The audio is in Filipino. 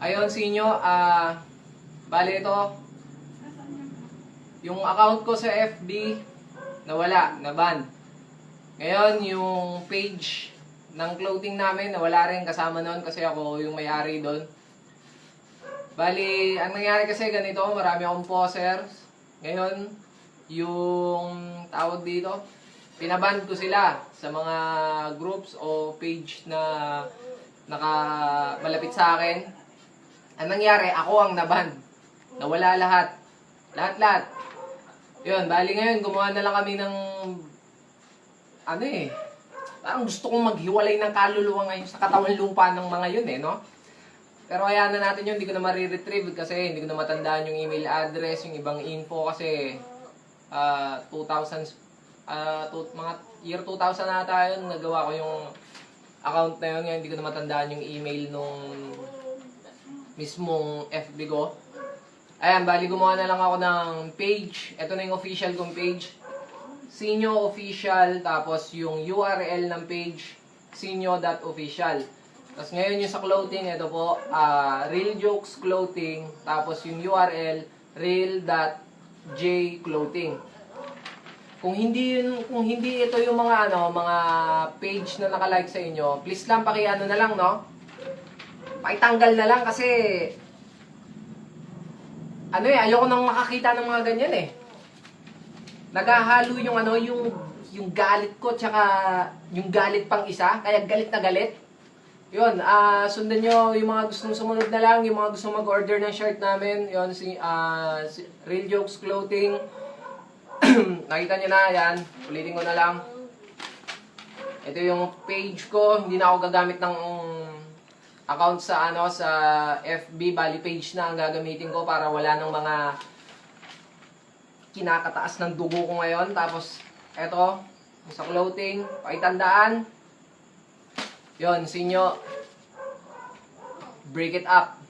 Ayun, sinyo, bali ito, yung account ko sa FB, nawala, naban. Ngayon, yung page ng clothing namin, nawala rin kasama noon kasi ako yung may-ari doon. Bali, ang nangyari kasi ganito, marami akong posers. Ngayon, yung tawag dito, pinaban ko sila sa mga groups o page na malapit sa akin. Ang nangyari, ako ang naban. Nawala lahat. Lahat-lahat. Yun, bali ngayon, gumawa na lang kami ng parang gusto kong maghiwalay ng kaluluwa ngayon sa katawan lupa ng mga yun no? Pero hayaan na natin yun, hindi ko na mariretrieve kasi hindi ko na matandaan yung email address, yung ibang info kasi 2000, mga year 2000 na tayo, nagawa ko yung account na yun, ngayon hindi ko na matandaan yung email nung mismong FB ko. Ayan, bali gumawa na lang ako ng page. Ito na yung official kong page. Sinyo Official, tapos yung URL ng page, sinyo.official. Tapos ngayon yung sa clothing, ito po, Real Jokes Clothing, tapos yung URL, real.jclothing. Kung hindi ito yung mga mga page na nakalike sa inyo, please lang paki-ano na lang, no? Pakitanggal na lang kasi ayoko nang makakita ng mga ganyan Naghahalo yung yung galit ko tsaka yung galit pang isa, kaya galit na galit. Yun, sundan nyo yung mga gustong sumunod na lang, yung mga gustong mag-order ng shirt namin, yun, Real Jokes Clothing. Nakita nyo na, yan, ulitin ko na lang. Ito yung page ko, hindi na ako gagamit ng account sa sa FB, bali page na ang gagamitin ko para wala nang mga kinakataas ng dugo ko ngayon. Tapos, eto, sa clothing, pakitandaan. Yon, sinyo, break it up.